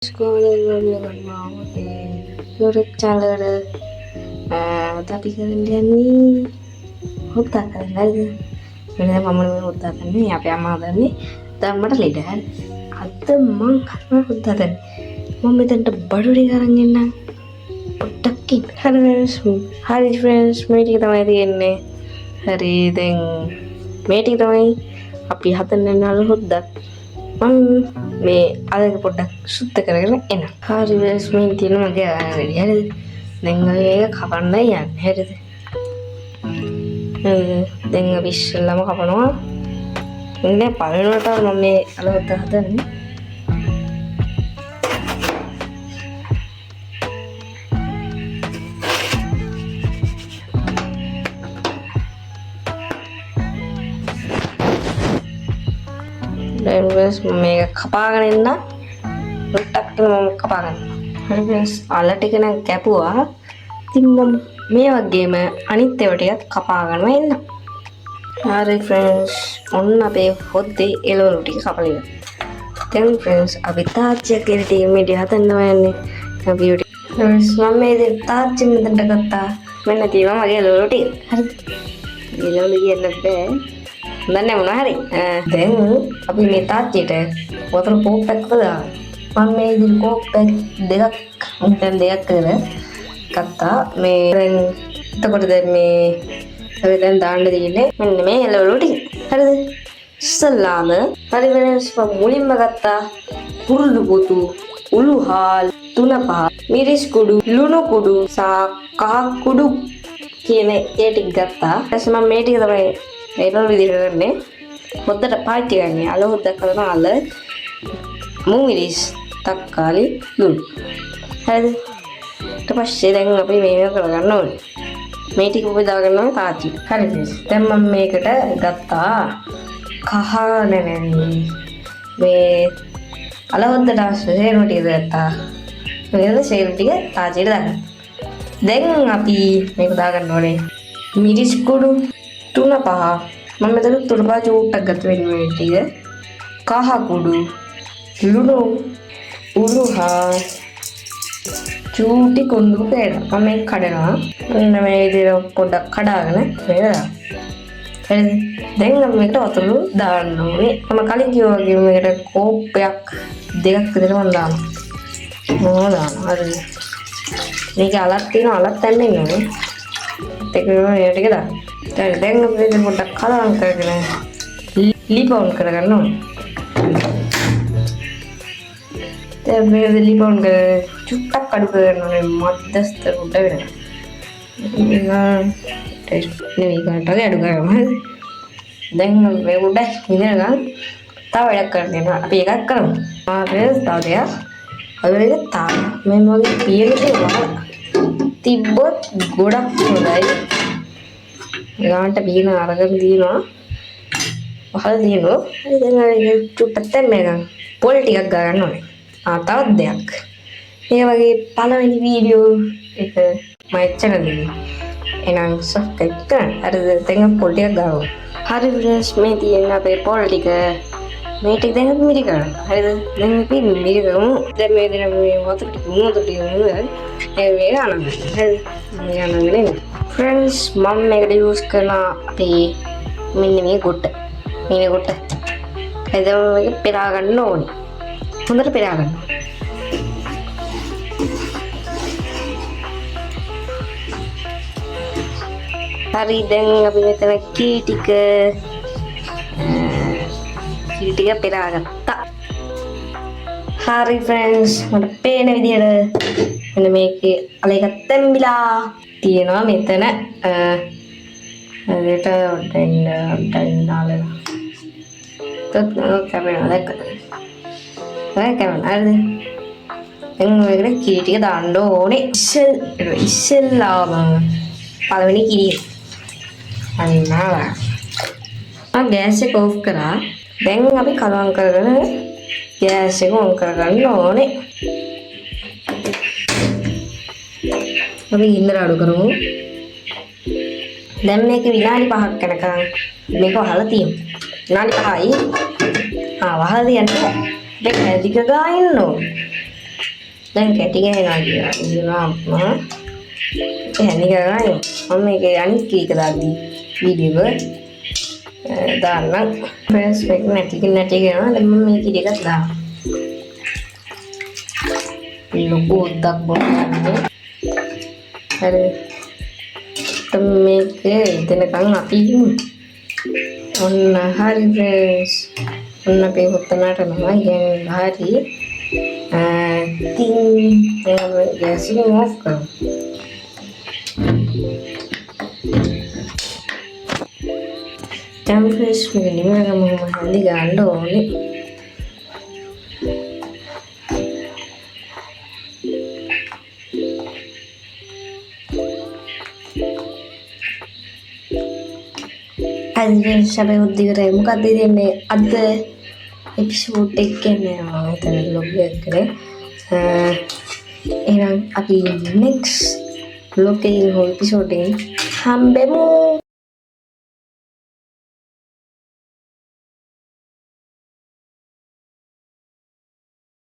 Sekolah mau urut calon tapi kalian nih hutan kan lagi benar mama hutan nih apa yang mau nih tamar lidah atau mang karena hutan mama itu baru dikarangin nang putakin hari friends meeting tamai ini hari deng meeting tamai api hatan nal hutan මේ අදක පොඩ්ඩක් සුත්ත කරගෙන එන. හරි මේ තියෙන මගේ ready හරිද? දැන් අපි මේක කපන්නයි යන්නේ. හරිද? දැන් අපි ඉස්සෙල්ලාම කපනවා. ඉන්නේ පළවෙනිවට මම මේ අලවත්ත හදන්නේ. දැන් මේක කපාගෙන ඉන්න ටක් කියලා මම කපාගන්න. හරි फ्रेंड्स අල ටික නම් කැපුවා. ඉතින් මම මේ වගේම අනිත් ඒවා ටිකත් කපාගෙන ඉන්න. හරි फ्रेंड्स ඔන්න අපේ හොද්දේ එළවලු ටික කපලා ඉවරයි. දැන් फ्रेंड्स අපි තාච්චියක් කියන ටීමේ ටික හදන්නවා යන්නේ. අපි फ्रेंड्स මම මේ තාච්චි මෙතනට ගත්තා. මෙන්න තියෙනවා මගේ එළවලු ටික. හරිද? එළවලු කියන්න බෑ. දන්නේ මොනවා හරි දැන් අපි මේ තාච්චියට වතුර කෝප් එකක් දාලා මම මේ ඉදිරි කෝප් එක දෙකක් උන්ටන් දෙකක් කරලා ගත්තා මේ දැන් එතකොට දැන් මේ අපි දැන් දාන්න තියෙන්නේ මෙන්න මේ එළවලු ටික හරිද ඉස්සල්ලාම හරි වෙනස් මුලින්ම ගත්තා පුරුදු පොතු උළුහාල් තුන පහ මිරිස් කුඩු ලුණු කුඩු සහ කහ කුඩු කියන ඒ ටික ගත්තා ඊට පස්සේ මම මේ ටික තමයි එළවලු විදිහට කරන්නේ හොද්දට පාටි ගන්නේ අල හොද්ද කරන අල මුමිරිස් තක්කාලි ලුණු හරිද ඊට පස්සේ දැන් අපි මේක කරගන්න ඕනේ මේ ටික උපේ දාගන්නවා තාච්චි හරිද දැන් මම මේකට ගත්තා කහ නෙමෙයි මේ අල හොද්දට සේරු ටික ගත්තා මේක සේරු ටික තාච්චියට දාගන්න දැන් අපි මේක දාගන්න ඕනේ මිරිස් කුඩු තුන පහ මම මෙතන තුන පහ චූට්ටක් ගත්ත වෙන්නේ ටික කහ කුඩු ලුණු උළුහා චූටි කුණු පෙර මම මේක කඩනවා මෙන්න මේ විදිහට පොඩ්ඩක් කඩාගෙන මේක දාන්න හරිද දැන් අපි මේකට වතුර දාන්න ඕනේ මම කලින් කිව්වා වගේ මේකට කෝප්පයක් දෙකක් විතර මම දානවා හරිද මේක අලක් තියෙනවා අලක් තැන්න ඉන්නේ ඒක මේ ටික දාන්න දැන් අපි පොඩ්ඩක් කලවම් කරගෙන ලිපවුන් කරගන්න ඕනේ. දැන් මේ ලිපවුන් චුට්ටක් අඩු කරගන්න ඕනේ මධ්‍යස්ථ උඩ වෙනවා. ටෙස්ට් නෙවෙයි කාටද අඩු කරගන්න. දැන් මේ උඩ ඉඳලා තව වැඩක් කරන්න යනවා. අපි එකක් කරමු. ආපේ තවදයක්. අද තාම මේ මොකද පියලේ වල තිබ්බොත් ගොඩක් හොඳයි. ගාන්ට බීන අරගෙන දිනවා වහල් දිනෝ හරි දැන් අර චුට්ටක් තැම්මෙන් පොල් ටිකක් ගන්න ඕනේ තවත් දෙයක් මේ වගේ පළවෙනි වීඩියෝ එක මම channel එකේ එහෙනම් subscribe කරන්න අර දැන් පොල් ටිකක් ගන්නවා හරි friends මේ තියෙන අපේ පොල් ටික මේ ටික දැන් අපි මිරි කරනවා හරිද දැන් අපි මිරි කරමු දැන් මේ දෙන මේ වතුර ටික මොනවද ටික නෙවෙයි මේක අනන්න හරිද මේ අනන්නේ फ्रेंड्स मम මේකට යූස් කරන අපේ මෙන්න මේ කොට මේ කොට එදම මේක පෙරා ගන්න ඕනේ හොඳට පෙරා ගන්න හරි දැන් අපි මෙතන කී ටික පෙරා ගත්තා හරි फ्रेंड्स මට පේන විදියට මෙන්න මේකේ අල එක තැම්බිලා තියෙනවා මෙතන ඒකට ඩයින් දාලා තත් කැමරා දැක්කද හරිද දැන් මේකට කිරි ටික දාන්න ඕනේ ඉස්සෙල්ලාම පළවෙනි කිරිය අන්නවා මම ගෑස් එක ඕෆ් කරා දැන් අපි කලවම් කරගෙන ගෑස් එක ඔන් කරගන්න ඕනේ අපි ඉන්දර අඩු කරමු දැන් මේක විනාඩි 5ක් යනකම් මේක වහලා තියමු විනාඩි 5යි වහලා තියන්න මේක ඇදික ගා ඉන්න ඕනේ දැන් කැටි ගහනවා කියනවා එහෙනම් කරන්නේ මම මේකේ අනිත් කීක දාද්දි වීඩියෝ එක දාන්න ෆ්‍රෙන්ඩ්ස් මේක නැටි කරනවා දැන් මම මේ කීක එකක් දානවා ලොකු උද්දක් බොන්නේ හරි මේක එතනකන් අපි ඔන්න හරි ෆ්‍රෙන්ඩ්ස් ඔන්න අපේ පුතනට නම යන් හරි තින් ගෑස් එක ඕෆ් කරමු දැන් ෆ්‍රෙන්ඩ්ස් මේක නිමගම හඳි ගන්න ඕනේ අද සබේ උද්දිකරේ මොකක්ද දෙන්නේ අද එපිසෝඩ් එක කියන්නේ මම හිතන vlog එකේ එහෙනම් අපි next vlog එකේ හොල් එපිසෝඩ් එකේ හම්බෙමු